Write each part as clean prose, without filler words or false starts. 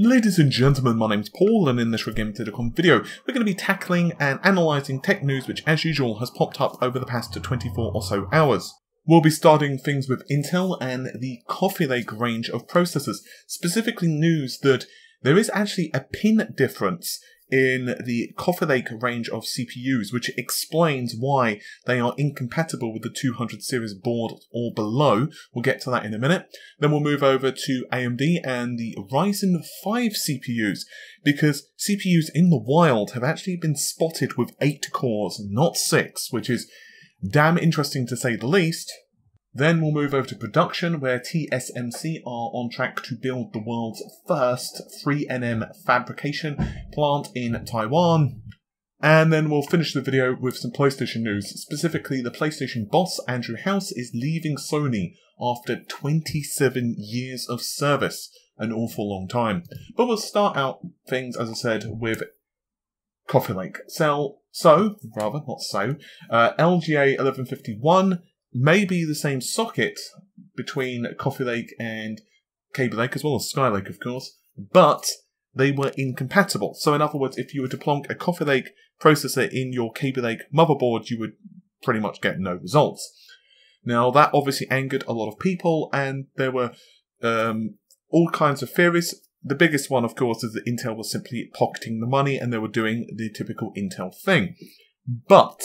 Ladies and gentlemen, my name's Paul, and in this RegameTech.com video, we're going to be tackling and analysing tech news which, as usual, has popped up over the past 24 or so hours. We'll be starting things with Intel and the Coffee Lake range of processors, specifically news that there is actually a pin difference in the Coffee Lake range of CPUs, which explains why they are incompatible with the 200 series board or below. We'll get to that in a minute. Then we'll move over to AMD and the Ryzen 5 CPUs, because CPUs in the wild have actually been spotted with 8 cores, not 6, which is damn interesting to say the least. Then we'll move over to production, where TSMC are on track to build the world's first 3nm fabrication plant in Taiwan. And then we'll finish the video with some PlayStation news. Specifically, the PlayStation boss, Andrew House, is leaving Sony after 27 years of service. An awful long time. But we'll start out things, as I said, with Coffee Lake. LGA 1151 may be the same socket between Coffee Lake and Kaby Lake, as well as Skylake, of course, but they were incompatible. So in other words, if you were to plonk a Coffee Lake processor in your Kaby Lake motherboard, you would pretty much get no results. Now, that obviously angered a lot of people, and there were all kinds of theories. The biggest one, of course, is that Intel was simply pocketing the money, and they were doing the typical Intel thing. But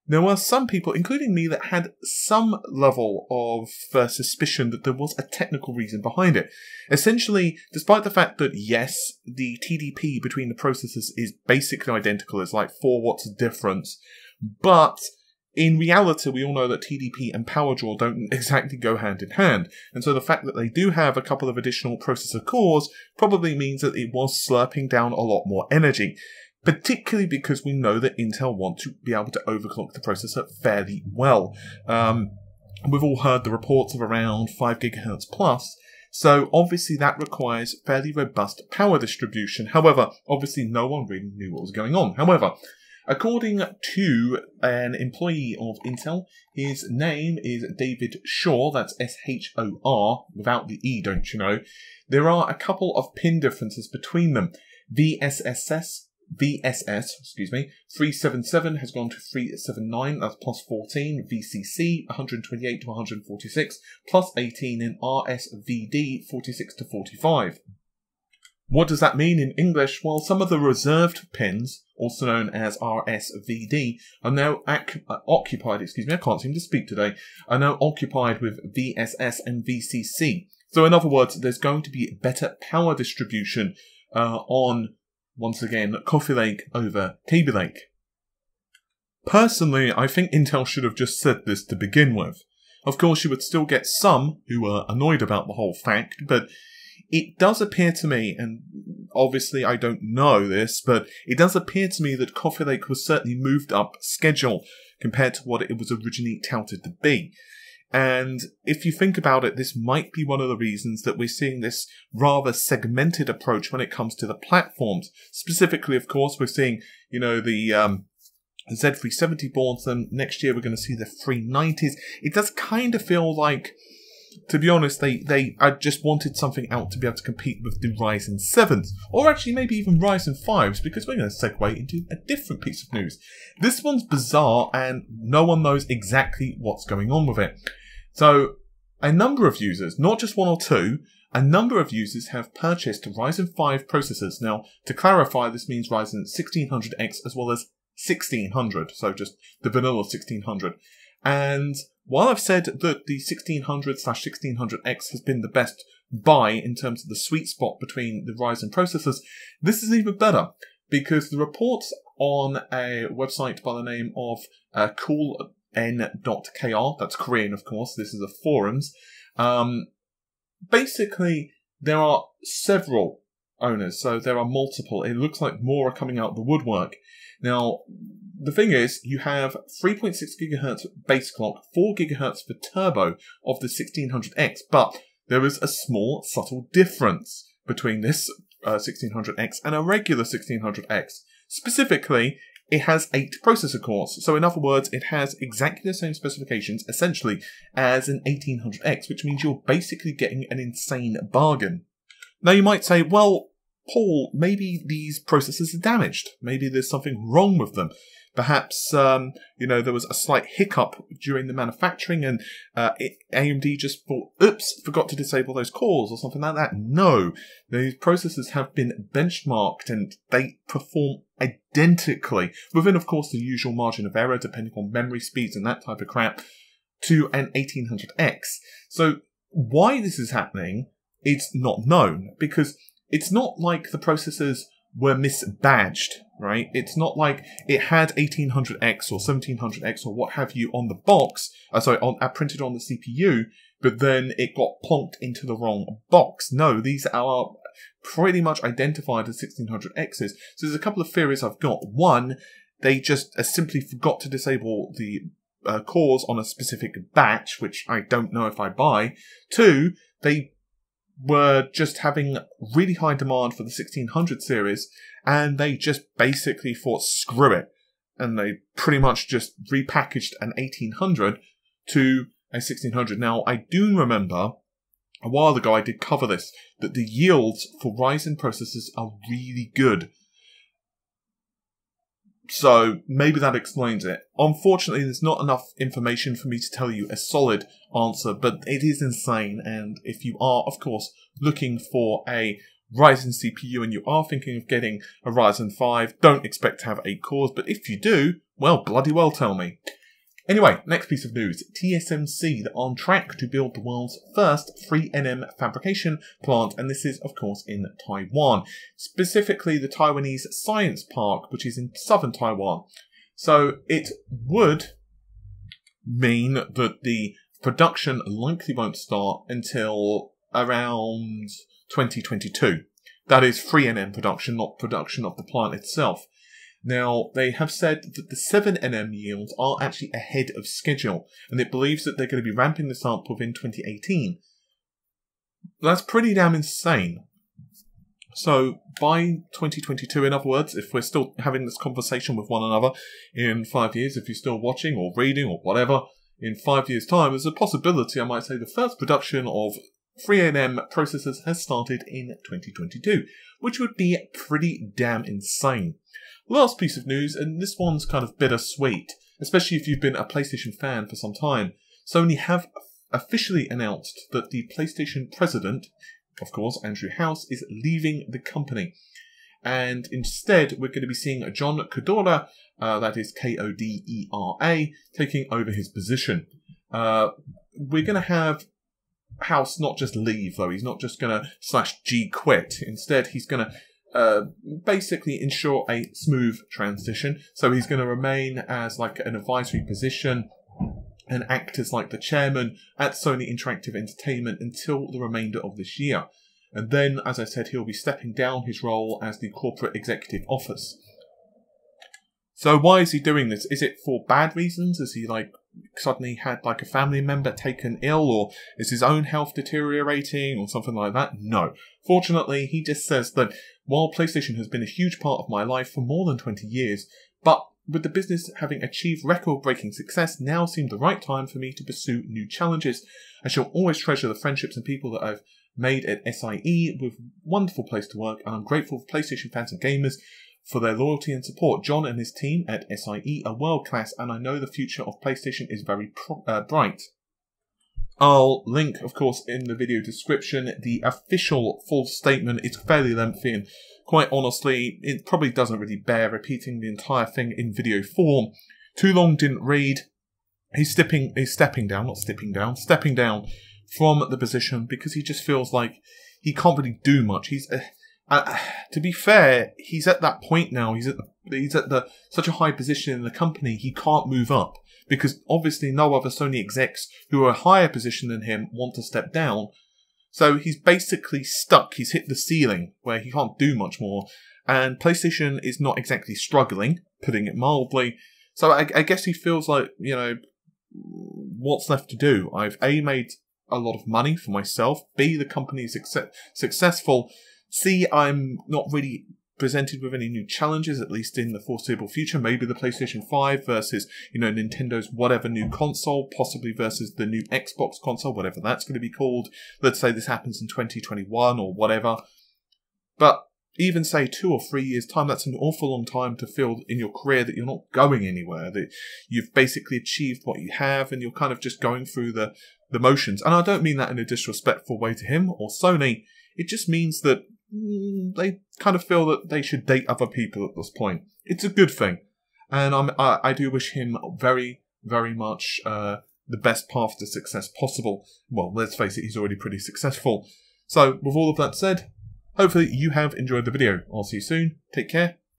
there were some people, including me, that had some level of suspicion that there was a technical reason behind it. Essentially, despite the fact that, yes, the TDP between the processors is basically identical, it's like 4 watts difference, but in reality, we all know that TDP and power draw don't exactly go hand in hand, and so the fact that they do have a couple of additional processor cores probably means that it was slurping down a lot more energy. Particularly because we know that Intel want to be able to overclock the processor fairly well. We've all heard the reports of around 5 GHz plus, so obviously that requires fairly robust power distribution. However, obviously no one really knew what was going on. However, according to an employee of Intel, his name is David Shaw, that's S-H-O-R, without the E, don't you know. There are a couple of pin differences between them. VSS, 377 has gone to 379, that's plus 14. VCC, 128 to 146, plus 18 in RSVD, 46 to 45. What does that mean in English? Well, some of the reserved pins, also known as RSVD, are now occupied, I can't seem to speak today, are now occupied with VSS and VCC. So in other words, there's going to be better power distribution on, once again, Coffee Lake over Kaby Lake. Personally, I think Intel should have just said this to begin with. Of course, you would still get some who were annoyed about the whole fact, but it does appear to me, and obviously I don't know this, but it does appear to me that Coffee Lake was certainly moved up schedule compared to what it was originally touted to be. And if you think about it, this might be one of the reasons that we're seeing this rather segmented approach when it comes to the platforms. Specifically, of course, we're seeing, you know, the Z370 boards, and next year we're going to see the 390s. It does kind of feel like, to be honest, they just wanted something out to be able to compete with the Ryzen 7s, or actually maybe even Ryzen 5s, because we're going to segue into a different piece of news. This one's bizarre, and no one knows exactly what's going on with it. So, a number of users, not just one or two, a number of users have purchased Ryzen 5 processors. Now, to clarify, this means Ryzen 1600X as well as 1600, so just the vanilla 1600. And while I've said that the 1600/1600X has been the best buy in terms of the sweet spot between the Ryzen processors, this is even better, because the reports on a website by the name of cooln.kr, that's Korean of course, this is a forums, basically there are several owners, so there are multiple, it looks like more are coming out the woodwork. Now, the thing is, you have 3.6 GHz base clock, 4 GHz for turbo of the 1600X, but there is a small, subtle difference between this 1600X and a regular 1600X. Specifically, it has 8 processor cores. So in other words, it has exactly the same specifications, essentially, as an 1800X, which means you're basically getting an insane bargain. Now you might say, well, Paul, maybe these processors are damaged. Maybe there's something wrong with them. Perhaps, there was a slight hiccup during the manufacturing and AMD just thought, oops, forgot to disable those cores or something like that. No, these processors have been benchmarked and they perform identically, within, of course, the usual margin of error, depending on memory speeds and that type of crap, to an 1800X. So why this is happening, it's not known, because it's not like the processors were misbadged, right? It's not like it had 1800X or 1700X or what have you on the box, printed on the CPU, but then it got plonked into the wrong box. No, these are pretty much identified as 1600Xs. So there's a couple of theories I've got. One, they just simply forgot to disable the cores on a specific batch, which I don't know if I buy. Two, they were just having really high demand for the 1600 series, and they just basically thought, screw it. And they pretty much just repackaged an 1800 to a 1600. Now, I do remember, a while ago I did cover this, that the yields for Ryzen processors are really good. So maybe that explains it. Unfortunately, there's not enough information for me to tell you a solid answer, but it is insane. And if you are, of course, looking for a Ryzen CPU and you are thinking of getting a Ryzen 5, don't expect to have 8 cores. But if you do, well, bloody well tell me. Anyway, next piece of news. TSMC, they're on track to build the world's first 3nm fabrication plant, and this is, of course, in Taiwan. Specifically, the Taiwanese Science Park, which is in southern Taiwan. So it would mean that the production likely won't start until around 2022. That is 3nm production, not production of the plant itself. Now, they have said that the 7nm yields are actually ahead of schedule, and it believes that they're going to be ramping this up within 2018. That's pretty damn insane. So, by 2022, in other words, if we're still having this conversation with one another in 5 years, if you're still watching or reading or whatever, in 5 years' time, there's a possibility, I might say, the first production of 3nm processors has started in 2022, which would be pretty damn insane. Last piece of news, and this one's kind of bittersweet, especially if you've been a PlayStation fan for some time. Sony have officially announced that the PlayStation president, of course, Andrew House, is leaving the company. And instead, we're going to be seeing John Kodera, that is Kodera, taking over his position. We're going to have House not just leave, though. He's not just going to /G quit. Instead, he's going to basically ensure a smooth transition. So he's going to remain as like an advisory position and act as like the chairman at Sony Interactive Entertainment until the remainder of this year. And then, as I said, he'll be stepping down his role as the corporate executive office. So why is he doing this? Is it for bad reasons? Is he like suddenly had like a family member taken ill, or is his own health deteriorating or something like that? No. Fortunately, he just says that while PlayStation has been a huge part of my life for more than 20 years, but with the business having achieved record-breaking success, now seemed the right time for me to pursue new challenges. I shall always treasure the friendships and people that I've made at SIE, with a wonderful place to work, and I'm grateful for PlayStation fans and gamers for their loyalty and support. John and his team at SIE are world-class, and I know the future of PlayStation is very bright. I'll link, of course, in the video description the official full statement. It's fairly lengthy, and quite honestly, it probably doesn't really bear repeating the entire thing in video form. Too long, didn't read. He's stepping down from the position because he just feels like he can't really do much. He's to be fair, he's at that point now. He's at such a high position in the company, he can't move up because obviously no other Sony execs who are a higher position than him want to step down. So he's basically stuck. He's hit the ceiling where he can't do much more. And PlayStation is not exactly struggling, putting it mildly. So I guess he feels like, you know, what's left to do? I've A, made a lot of money for myself. B, the company is successful. C, I'm not really presented with any new challenges, at least in the foreseeable future. Maybe the PlayStation 5 versus, you know, Nintendo's whatever new console, possibly versus the new Xbox console, whatever that's going to be called. Let's say this happens in 2021 or whatever. But even say 2 or 3 years' time, that's an awful long time to feel in your career that you're not going anywhere, that you've basically achieved what you have and you're kind of just going through the motions. And I don't mean that in a disrespectful way to him or Sony. It just means that they kind of feel that they should date other people at this point. It's a good thing. And I do wish him very, very much the best path to success possible. Well, let's face it, he's already pretty successful. So, with all of that said, hopefully you have enjoyed the video. I'll see you soon. Take care.